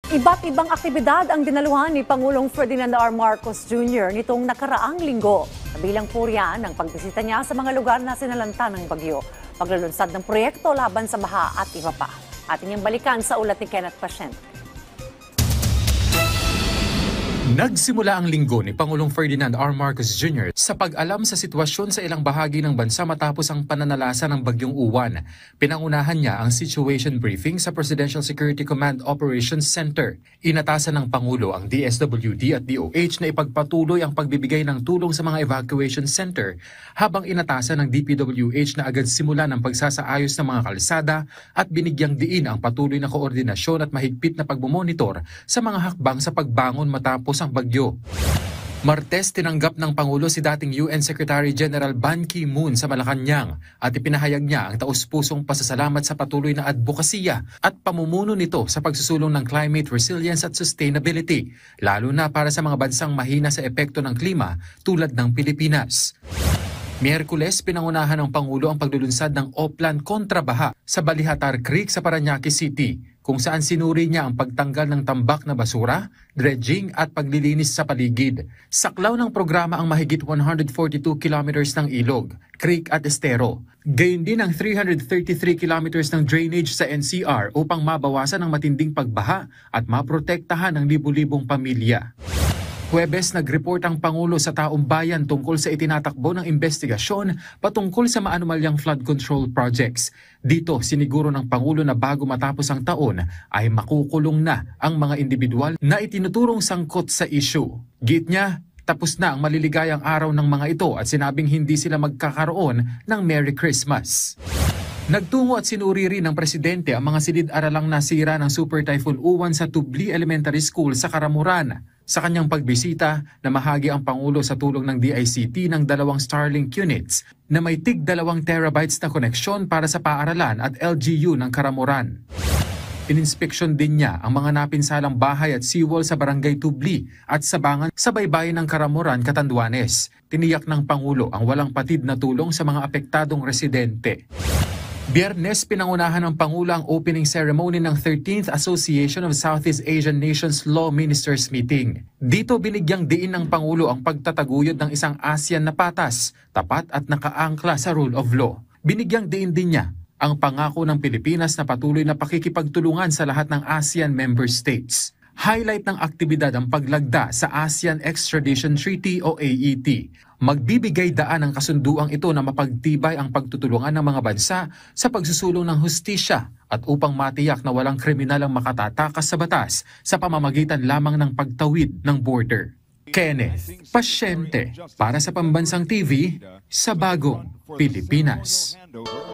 Iba't ibang aktibidad ang dinaluhan ni Pangulong Ferdinand R. Marcos Jr. nitong nakaraang linggo. Kabilang po riyan ang pagbisita niya sa mga lugar na sinalanta ng bagyo, paglulunsad ng proyekto laban sa baha at iba pa. Ating yung balikan sa ulat ni Kenneth Pasyente. Nagsimula ang linggo ni Pangulong Ferdinand R. Marcos Jr. sa pag-alam sa sitwasyon sa ilang bahagi ng bansa matapos ang pananalasa ng Bagyong Uwan. Pinangunahan niya ang situation briefing sa Presidential Security Command Operations Center. Inatasan ng Pangulo ang DSWD at DOH na ipagpatuloy ang pagbibigay ng tulong sa mga evacuation center, habang inatasan ng DPWH na agad simula ng pagsasaayos ng mga kalsada at binigyang diin ang patuloy na koordinasyon at mahigpit na pagmumonitor sa mga hakbang sa pagbangon matapos ang bagyo. Martes, tinanggap ng Pangulo si dating UN Secretary General Ban Ki-moon sa Malacanang at ipinahayag niya ang taus-pusong pasasalamat sa patuloy na advokasya at pamumuno nito sa pagsusulong ng climate resilience at sustainability, lalo na para sa mga bansang mahina sa epekto ng klima tulad ng Pilipinas. Miyerkules, pinangunahan ng Pangulo ang paglulunsad ng Oplan kontra baha sa Balihatar Creek sa Parañaque City, kung saan sinuri niya ang pagtanggal ng tambak na basura, dredging at paglilinis sa paligid. Saklaw ng programa ang mahigit 142 kilometers ng ilog, creek at estero. Gayon din ang 333 kilometers ng drainage sa NCR upang mabawasan ang matinding pagbaha at maprotektahan ang libu-libong pamilya. Huwebes, nag-report ang Pangulo sa taong bayan tungkol sa itinatakbo ng investigasyon patungkol sa maanumalyang flood control projects. Dito, siniguro ng Pangulo na bago matapos ang taon ay makukulong na ang mga individual na itinuturong sangkot sa issue. Git niya, tapos na ang maliligayang araw ng mga ito at sinabing hindi sila magkakaroon ng Merry Christmas. Nagtungo at sinuri rin ng Presidente ang mga silid-aralang nasira ng Super Typhoon Uwan sa Tubli Elementary School sa Karamuran. Sa kanyang pagbisita, namahagi ang Pangulo sa tulong ng DICT ng 2 Starlink units na may tig 2 terabytes na koneksyon para sa paaralan at LGU ng Karamuran. Ininspeksyon din niya ang mga napinsalang bahay at seawall sa Barangay Tubli at Sabangan sa baybayin ng Karamuran, Catanduanes. Tiniyak ng Pangulo ang walang patid na tulong sa mga apektadong residente. Biyernes, pinangunahan ng Pangulo ang opening ceremony ng 13th Association of Southeast Asian Nations Law Ministers Meeting. Dito binigyang diin ng Pangulo ang pagtataguyod ng isang ASEAN na patas, tapat at nakaangkla sa rule of law. Binigyang diin din niya ang pangako ng Pilipinas na patuloy na pakikipagtulungan sa lahat ng ASEAN member states. Highlight ng aktibidad ang paglagda sa ASEAN Extradition Treaty o AET. Magbibigay daan ang kasunduang ito na mapagtibay ang pagtutulungan ng mga bansa sa pagsusulong ng hustisya at upang matiyak na walang kriminal ang makatatakas sa batas sa pamamagitan lamang ng pagtawid ng border. Kenneth Pasyente para sa Pambansang TV sa Bagong Pilipinas.